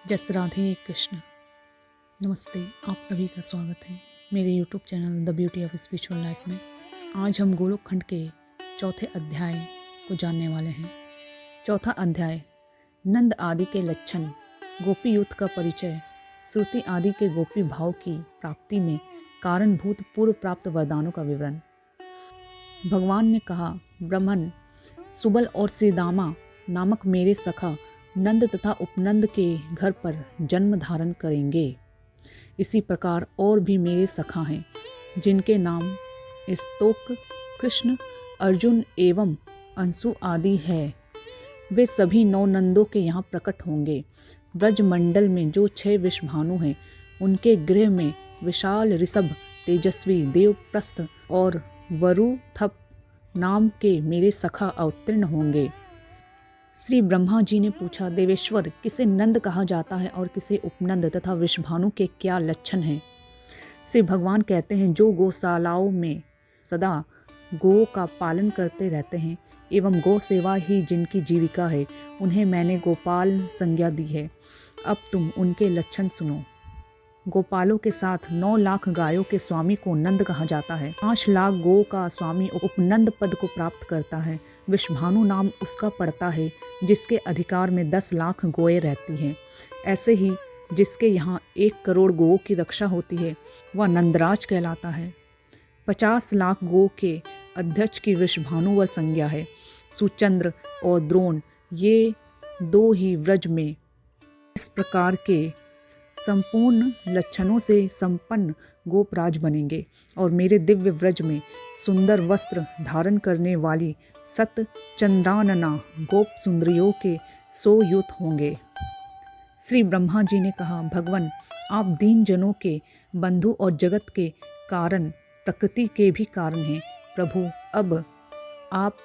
जस राधे कृष्ण। नमस्ते, आप सभी का स्वागत है मेरे YouTube channel the beauty of spiritual life में। आज हम गोलोक खंड के चौथे अध्याय को जानने वाले हैं। चौथा अध्याय, नंद आदि के लक्षण, गोपी युद्ध का परिचय, श्रुति आदि के गोपी भाव की प्राप्ति में कारणभूत पूर्व प्राप्त वरदानों का विवरण। भगवान ने कहा, ब्रह्मन, सुबल और श्रीदामा नामक मेरे सखा नंद तथा उपनंद के घर पर जन्म धारण करेंगे। इसी प्रकार और भी मेरे सखा हैं, जिनके नाम स्तोक, कृष्ण, अर्जुन एवं अंशु आदि है। वे सभी 9 नंदों के यहाँ प्रकट होंगे। ब्रजमंडल में जो 6 विषभानु हैं, उनके गृह में विशाल ऋषभ, तेजस्वी देवप्रस्थ और वरुथप नाम के मेरे सखा अवतीर्ण होंगे। श्री ब्रह्मा जी ने पूछा, देवेश्वर, किसे नंद कहा जाता है और किसे उपनंद तथा विषभानु के क्या लक्षण हैं? श्री भगवान कहते हैं, जो गौशालाओं में सदा गौ का पालन करते रहते हैं एवं गौ सेवा ही जिनकी जीविका है, उन्हें मैंने गोपाल संज्ञा दी है। अब तुम उनके लक्षण सुनो। गोपालों के साथ 9 लाख गायों के स्वामी को नंद कहा जाता है। 5 लाख गौ का स्वामी उपनंद पद को प्राप्त करता है। विषभानु नाम उसका पड़ता है, जिसके अधिकार में 10 लाख गौएं रहती हैं। ऐसे ही जिसके यहाँ 1 करोड़ गौओं की रक्षा होती है, वह नंदराज कहलाता है। 50 लाख गौ के अध्यक्ष की विषभानु व संज्ञा है। सुचंद्र और द्रोण, ये 2 ही व्रज में इस प्रकार के संपूर्ण लक्षणों से संपन्न गोपराज बनेंगे और मेरे दिव्य व्रज में सुंदर वस्त्र धारण करने वाली सत चंद्रानना गोप सुंदरियों के 100 यूथ होंगे। श्री ब्रह्मा जी ने कहा, भगवान, आप दीन जनों के बंधु और जगत के कारण, प्रकृति के भी कारण हैं। प्रभु, अब आप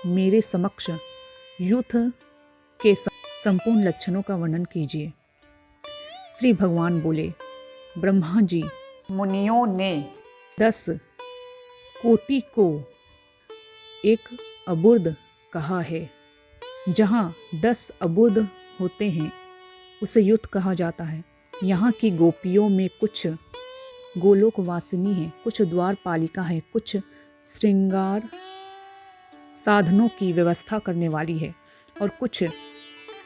मेरे समक्ष यूथ के संपूर्ण लक्षणों का वर्णन कीजिए। श्री भगवान बोले, ब्रह्मा जी, मुनियों ने 10 कोटि को एक अबुर्द कहा है। जहाँ 10 अबुर्द होते हैं, उसे युद्ध कहा जाता है। यहाँ की गोपियों में कुछ गोलोक वासिनी है, कुछ द्वारपालिका है, कुछ श्रृंगार साधनों की व्यवस्था करने वाली है और कुछ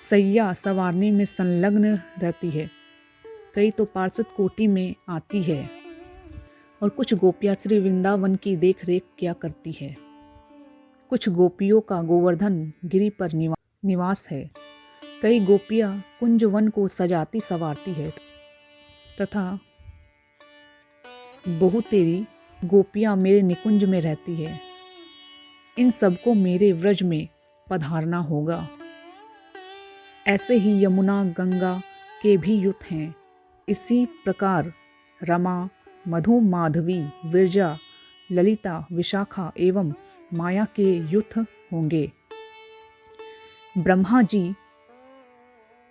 सैया सवारने में संलग्न रहती है। कई तो पार्षद कोटि में आती है और कुछ गोपियाँ श्री वृंदावन की देख रेख किया करती है। कुछ गोपियों का गोवर्धन गिरी पर निवास है। कई गोपियाँ कुंजवन को सजाती संवारती है तथा बहुतेरी गोपियाँ मेरे निकुंज में रहती है। इन सबको मेरे व्रज में पधारना होगा। ऐसे ही यमुना गंगा के भी युथ हैं। इसी प्रकार रमा, मधु, माधवी, विरजा, ललिता, विशाखा एवं माया के युथ होंगे। ब्रह्मा जी,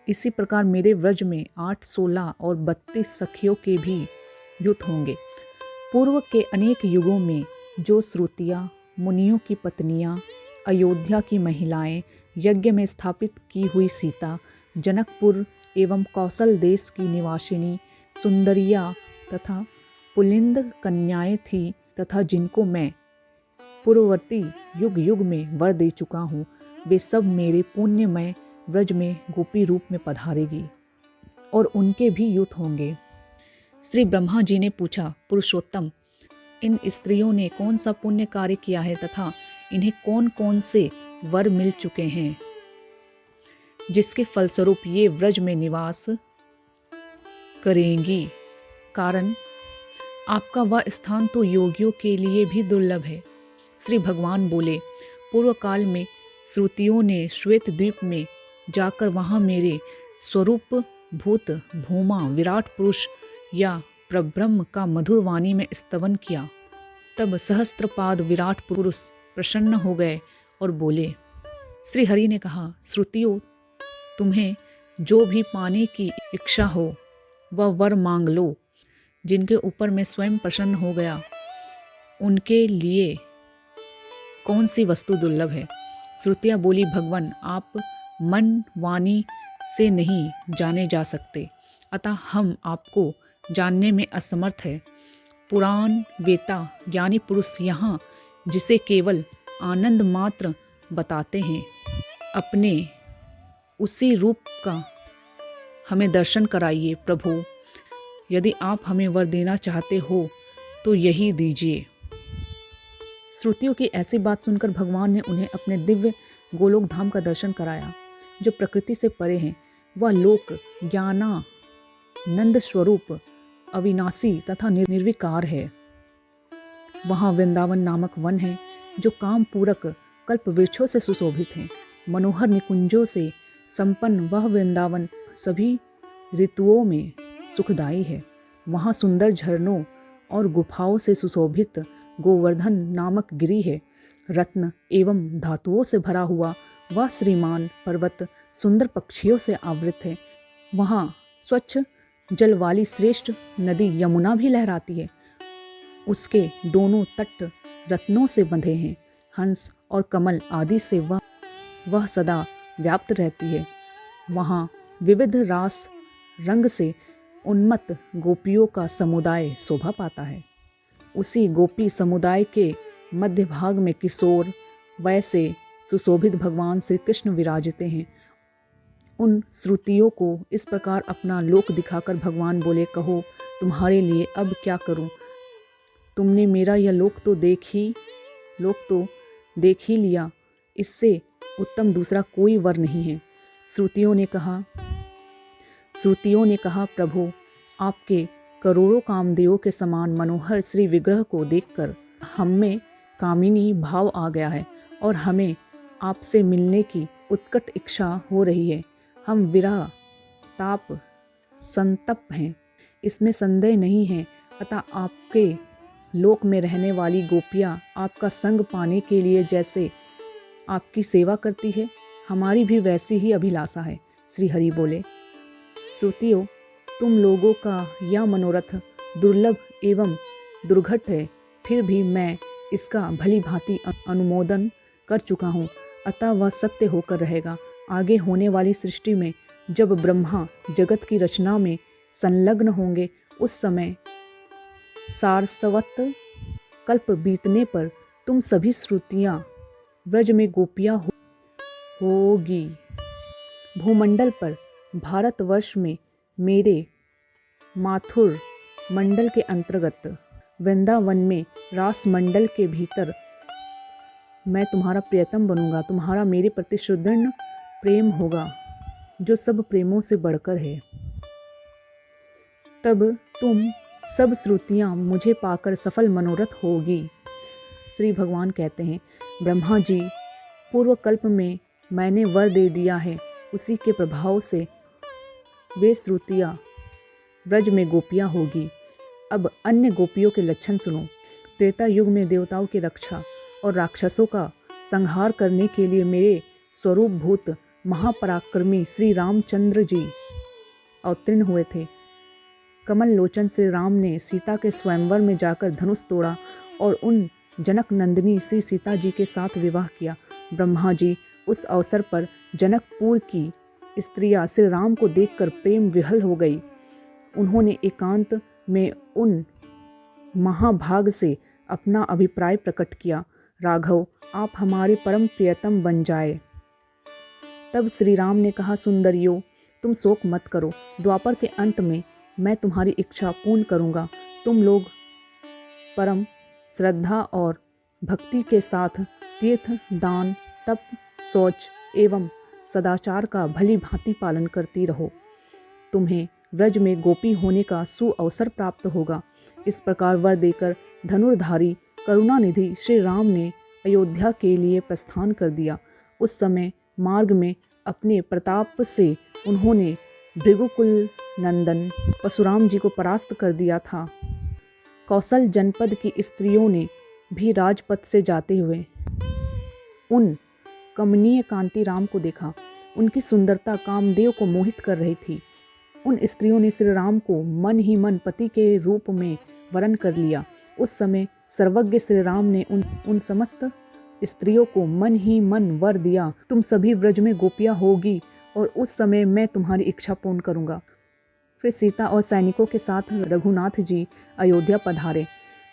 इसी प्रकार मेरे व्रज में 8, 16 और 32 सखियों के भी युथ होंगे। पूर्व के अनेक युगों में जो श्रुतियाँ, मुनियों की पत्नियाँ, अयोध्या की महिलाएं, यज्ञ में स्थापित की हुई सीता, जनकपुर एवं कौशल देश की निवासिनी सुंदरिया तथा पुलिंद कन्याएं थी तथा जिनको मैं पूर्ववर्ती युग युग में वर दे चुका हूँ, वे सब मेरे पुण्यमय व्रज में गोपी रूप में पधारेगी और उनके भी युथ होंगे। श्री ब्रह्मा जी ने पूछा, पुरुषोत्तम, इन स्त्रियों ने कौन सा पुण्य कार्य किया है तथा इन्हें कौन कौन से वर मिल चुके हैं, जिसके फलस्वरूप ये व्रज में निवास करेंगी? कारण, आपका वह स्थान तो योगियों के लिए भी दुर्लभ है। श्री भगवान बोले, पूर्व काल में श्रुतियों ने श्वेत द्वीप में जाकर वहाँ मेरे स्वरूप भूत भूमा विराट पुरुष या प्रब्रह्म का मधुर वाणी में स्तवन किया। तब सहस्त्रपाद विराट पुरुष प्रसन्न हो गए और बोले, श्री हरि ने कहा, श्रुतियों, तुम्हें जो भी पाने की इच्छा हो वह वर मांग लो। जिनके ऊपर मैं स्वयं प्रसन्न हो गया, उनके लिए कौन सी वस्तु दुर्लभ है? श्रुतियाँ बोली, भगवान, आप मन, वाणी, से नहीं जाने जा सकते, अतः हम आपको जानने में असमर्थ है। पुराण वेता ज्ञानी पुरुष यहाँ जिसे केवल आनंद मात्र बताते हैं, अपने उसी रूप का हमें दर्शन कराइए प्रभु। यदि आप हमें वर देना चाहते हो तो यही दीजिए। श्रुतियों की ऐसी बात सुनकर भगवान ने उन्हें अपने दिव्य गोलोक धाम का दर्शन कराया, जो प्रकृति से परे हैं। वह लोक ज्ञानानंद स्वरूप अविनाशी तथा निर्विकार है। वहाँ वृंदावन नामक वन है, जो काम पूरक कल्प वृक्षों से सुशोभित है। मनोहर निकुंजों से संपन्न वह वृंदावन सभी ऋतुओं में सुखदायी है। वहाँ सुंदर झरनों और गुफाओं से सुशोभित गोवर्धन नामक गिरि है। रत्न एवं धातुओं से भरा हुआ वह श्रीमान पर्वत सुंदर पक्षियों से आवृत है। वहाँ स्वच्छ जल वाली श्रेष्ठ नदी यमुना भी लहराती है। उसके दोनों तट रत्नों से बंधे हैं। हंस और कमल आदि से वह सदा व्याप्त रहती है। वहाँ विविध रास रंग से उन्मत्त गोपियों का समुदाय शोभा पाता है। उसी गोपी समुदाय के मध्य भाग में किशोर वैसे सुशोभित भगवान श्री कृष्ण विराजते हैं। उन श्रुतियों को इस प्रकार अपना लोक दिखाकर भगवान बोले, कहो तुम्हारे लिए अब क्या करूं? तुमने मेरा यह लोक तो देख ही लिया। इससे उत्तम दूसरा कोई वर नहीं है। श्रुतियों ने कहा प्रभु, आपके करोड़ों कामदेवों के समान मनोहर श्री विग्रह को देखकर हम में कामिनी भाव आ गया है और हमें आपसे मिलने की उत्कट इच्छा हो रही है। हम विरह ताप संतप्त हैं, इसमें संदेह नहीं है। अतः आपके लोक में रहने वाली गोपियाँ आपका संग पाने के लिए जैसे आपकी सेवा करती है, हमारी भी वैसी ही अभिलाषा है। श्री हरि बोले, श्रुतियों, तुम लोगों का यह मनोरथ दुर्लभ एवं दुर्घट है, फिर भी मैं इसका भली भांति अनुमोदन कर चुका हूँ, अतः वह सत्य होकर रहेगा। आगे होने वाली सृष्टि में जब ब्रह्मा जगत की रचना में संलग्न होंगे, उस समय सारस्वत कल्प बीतने पर तुम सभी श्रुतियाँ ब्रज में गोपियाँ होगी। भूमंडल पर भारतवर्ष में मेरे माथुर मंडल के अंतर्गत वृंदावन में रास मंडल के भीतर मैं तुम्हारा प्रियतम बनूंगा। तुम्हारा मेरे प्रति सुदृढ़ प्रेम होगा, जो सब प्रेमों से बढ़कर है। तब तुम सब श्रुतियाँ मुझे पाकर सफल मनोरथ होगी। श्री भगवान कहते हैं, ब्रह्मा जी, पूर्व कल्प में मैंने वर दे दिया है, उसी के प्रभाव से वे श्रुतियाँ ब्रज में गोपियाँ होगी। अब अन्य गोपियों के लक्षण सुनो। त्रेता युग में देवताओं की रक्षा और राक्षसों का संहार करने के लिए मेरे स्वरूप भूत महापराक्रमी श्री रामचंद्र जी अवतीर्ण हुए थे। कमल लोचन श्री राम ने सीता के स्वयंवर में जाकर धनुष तोड़ा और उन जनक नंदिनी श्री सीता जी के साथ विवाह किया। ब्रह्मा जी उस अवसर पर जनकपुर की स्त्रियां श्री राम को देखकर प्रेम विह्वल हो गई। उन्होंने एकांत में उन महाभाग से अपना अभिप्राय प्रकट किया, राघव, आप हमारे परम प्रियतम बन जाए। तब श्री राम ने कहा, सुंदरियों, तुम शोक मत करो, द्वापर के अंत में मैं तुम्हारी इच्छा पूर्ण करूंगा। तुम लोग परम श्रद्धा और भक्ति के साथ तीर्थ, दान, तप, शौच एवं सदाचार का भली भांति पालन करती रहो। तुम्हें व्रज में गोपी होने का सुअवसर प्राप्त होगा। इस प्रकार वर देकर धनुर्धारी करुणानिधि श्री राम ने अयोध्या के लिए प्रस्थान कर दिया। उस समय मार्ग में अपने प्रताप से उन्होंने भृगुकुल नंदन परशुराम जी को परास्त कर दिया था। कौशल जनपद की स्त्रियों ने भी राजपथ से जाते हुए उन कमनीय कांति राम को देखा। उनकी सुंदरता कामदेव को मोहित कर रही थी। उन स्त्रियों ने श्री राम को मन ही मन पति के रूप में वरण कर लिया। उस समय सर्वज्ञ श्री राम ने उन समस्त स्त्रियों को मन ही मन वर दिया, तुम सभी व्रज में गोपियाँ होगी और उस समय मैं तुम्हारी इच्छा पूर्ण करूँगा। फिर सीता और सैनिकों के साथ रघुनाथ जी अयोध्या पधारे।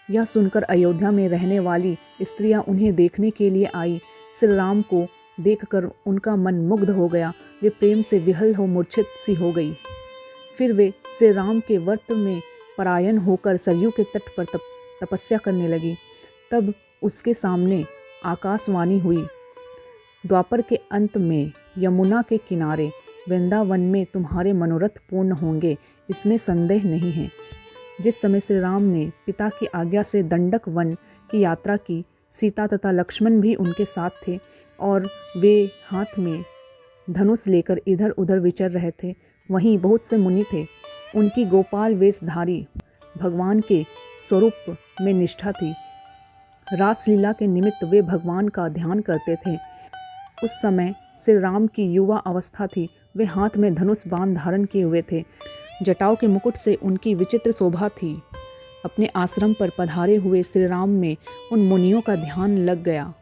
यह सुनकर अयोध्या में रहने वाली स्त्रियां उन्हें देखने के लिए आई। श्री राम को देखकर उनका मन मुग्ध हो गया। वे प्रेम से विहल हो मूर्छित सी हो गई। फिर वे श्री राम के व्रत में परायण होकर सरयू के तट पर तपस्या करने लगी। तब उसके सामने आकाशवाणी हुई, द्वापर के अंत में यमुना के किनारे वृंदावन में तुम्हारे मनोरथ पूर्ण होंगे, इसमें संदेह नहीं है। जिस समय श्री राम ने पिता की आज्ञा से दंडक वन की यात्रा की, सीता तथा लक्ष्मण भी उनके साथ थे और वे हाथ में धनुष लेकर इधर उधर विचर रहे थे। वहीं बहुत से मुनि थे। उनकी गोपाल वेशधारी भगवान के स्वरूप में निष्ठा थी। रासलीला के निमित्त वे भगवान का ध्यान करते थे। उस समय श्री राम की युवा अवस्था थी। वे हाथ में धनुष बाण धारण किए हुए थे। जटाओं के मुकुट से उनकी विचित्र शोभा थी। अपने आश्रम पर पधारे हुए श्री राम में उन मुनियों का ध्यान लग गया।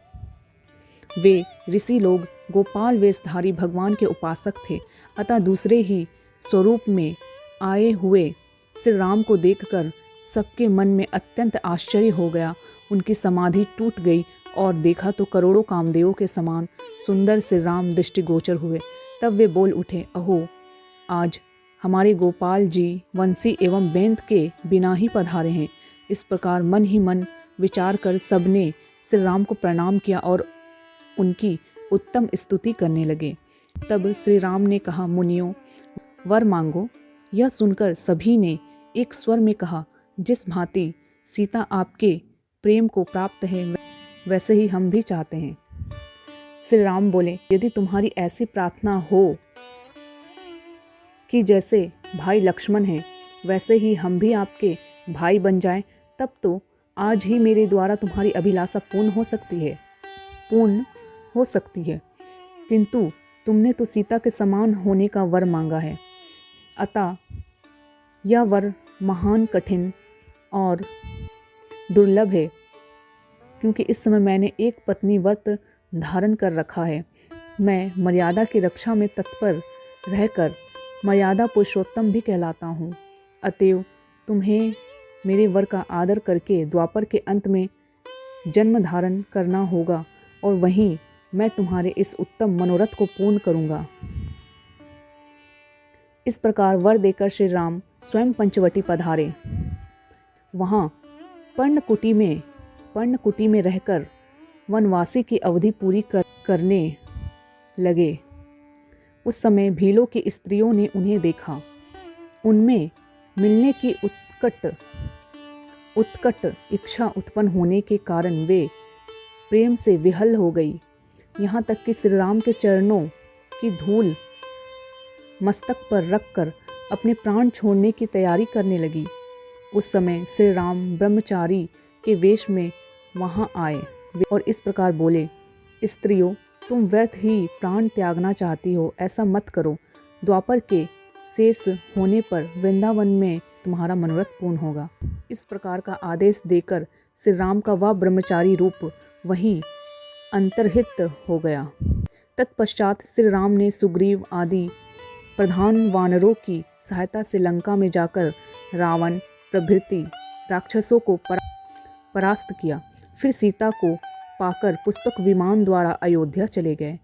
वे ऋषि लोग गोपाल वेशधारी भगवान के उपासक थे, अतः दूसरे ही स्वरूप में आए हुए श्री राम को देखकर सबके मन में अत्यंत आश्चर्य हो गया। उनकी समाधि टूट गई और देखा तो करोड़ों कामदेवों के समान सुंदर श्री राम दृष्टिगोचर हुए। तब वे बोल उठे, अहो, आज हमारे गोपाल जी वंशी एवं बेंत के बिना ही पधारे हैं। इस प्रकार मन ही मन विचार कर सबने श्री राम को प्रणाम किया और उनकी उत्तम स्तुति करने लगे। तब श्री राम ने कहा, मुनियों, वर मांगो। यह सुनकर सभी ने एक स्वर में कहा, जिस भांति सीता आपके प्रेम को प्राप्त है, वैसे ही हम भी चाहते हैं। श्री राम बोले, यदि तुम्हारी ऐसी प्रार्थना हो कि जैसे भाई लक्ष्मण हैं वैसे ही हम भी आपके भाई बन जाएं, तब तो आज ही मेरे द्वारा तुम्हारी अभिलाषा पूर्ण हो सकती है। किंतु तुमने तो सीता के समान होने का वर मांगा है, अतः यह वर महान कठिन और दुर्लभ है, क्योंकि इस समय मैंने एक पत्नी व्रत धारण कर रखा है। मैं मर्यादा की रक्षा में तत्पर रहकर मर्यादा पुरुषोत्तम भी कहलाता हूँ। अतएव तुम्हें मेरे वर का आदर करके द्वापर के अंत में जन्म धारण करना होगा और वहीं मैं तुम्हारे इस उत्तम मनोरथ को पूर्ण करूँगा। इस प्रकार वर देकर श्री राम स्वयं पंचवटी पधारे। वहाँ पर्णकुटी में रहकर वनवासी की अवधि पूरी करने लगे। उस समय भीलों की स्त्रियों ने उन्हें देखा। उनमें मिलने की उत्कट इच्छा उत्पन्न होने के कारण वे प्रेम से विहल हो गई। यहाँ तक कि श्री राम के चरणों की धूल मस्तक पर रखकर अपने प्राण छोड़ने की तैयारी करने लगी। उस समय श्री राम ब्रह्मचारी के वेश में वहाँ आए और इस प्रकार बोले, स्त्रियों, तुम व्यर्थ ही प्राण त्यागना चाहती हो, ऐसा मत करो। द्वापर के शेष होने पर वृंदावन में तुम्हारा मनोरथ पूर्ण होगा। इस प्रकार का आदेश देकर श्री राम का वह ब्रह्मचारी रूप वहीं अंतर्हित हो गया। तत्पश्चात श्री राम ने सुग्रीव आदि प्रधान वानरों की सहायता से लंका में जाकर रावण प्रभृति राक्षसों को परास्त किया। फिर सीता को पाकर पुष्पक विमान द्वारा अयोध्या चले गए।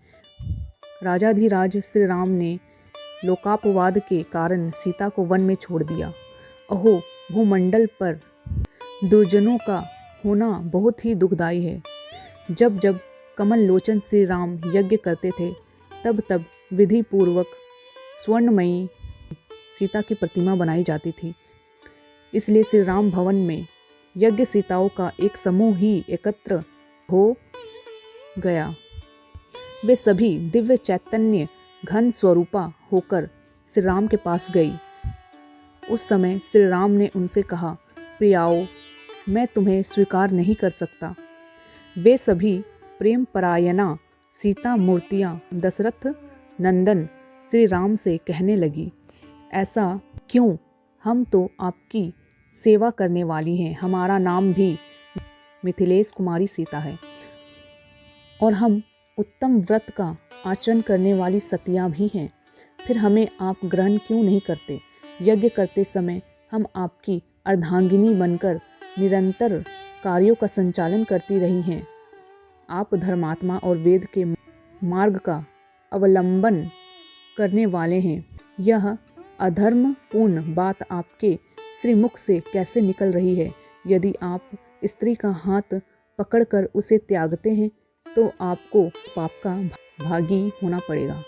राजाधिराज श्री राम ने लोकापवाद के कारण सीता को वन में छोड़ दिया। अहो, भूमंडल पर दुर्जनों का होना बहुत ही दुखदायी है। जब जब कमल लोचन श्री राम यज्ञ करते थे, तब तब विधि पूर्वक स्वर्णमयी सीता की प्रतिमा बनाई जाती थी। इसलिए श्री राम भवन में यज्ञ सीताओं का एक समूह ही एकत्र हो गया। वे सभी दिव्य चैतन्य घन स्वरूपा होकर श्री राम के पास गई। उस समय श्री राम ने उनसे कहा, प्रियाओ, मैं तुम्हें स्वीकार नहीं कर सकता। वे सभी प्रेम परायणा सीता मूर्तियाँ दशरथ नंदन श्री राम से कहने लगी, ऐसा क्यों? हम तो आपकी सेवा करने वाली हैं। हमारा नाम भी मिथिलेश कुमारी सीता है और हम उत्तम व्रत का आचरण करने वाली सतियाँ भी हैं। फिर हमें आप ग्रहण क्यों नहीं करते? यज्ञ करते समय हम आपकी अर्धांगिनी बनकर निरंतर कार्यों का संचालन करती रही हैं। आप धर्मात्मा और वेद के मार्ग का अवलंबन करने वाले हैं। यह अधर्मपूर्ण बात आपके श्रीमुख से कैसे निकल रही है? यदि आप स्त्री का हाथ पकड़कर उसे त्यागते हैं तो आपको पाप का भागी होना पड़ेगा।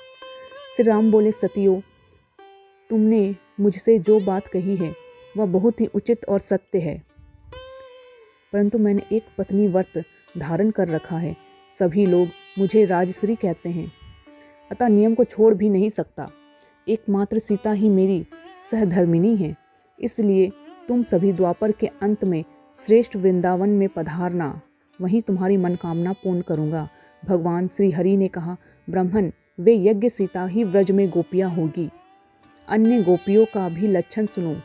श्री राम बोले, सतियो, तुमने मुझसे जो बात कही है वह बहुत ही उचित और सत्य है, परंतु मैंने एक पत्नी व्रत धारण कर रखा है। सभी लोग मुझे राजश्री कहते हैं, अतः नियम को छोड़ भी नहीं सकता। एकमात्र सीता ही मेरी सहधर्मिणी है, इसलिए तुम सभी द्वापर के अंत में श्रेष्ठ वृंदावन में पधारना, वहीं तुम्हारी मनकामना पूर्ण करूँगा। भगवान श्री हरि ने कहा, ब्राह्मण, वे यज्ञ सीता ही व्रज में गोपियाँ होगी। अन्य गोपियों का भी लक्षण सुनो।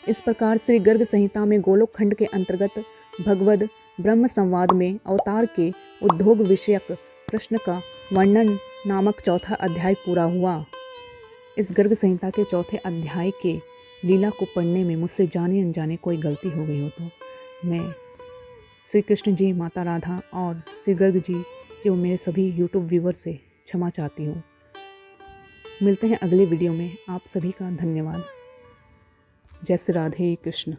इस प्रकार श्री गर्ग संहिता में गोलोक खंड के अंतर्गत भगवद ब्रह्म संवाद में अवतार के उद्योग विषयक प्रश्न का वर्णन नामक चौथा अध्याय पूरा हुआ। इस गर्ग संहिता के चौथे अध्याय के लीला को पढ़ने में मुझसे जाने अनजाने कोई गलती हो गई हो तो मैं श्री कृष्ण जी, माता राधा और श्री गर्ग जी एवं मेरे सभी यूट्यूब व्यूवर से क्षमा चाहती हूँ। मिलते हैं अगले वीडियो में। आप सभी का धन्यवाद। जय श्री राधे कृष्ण।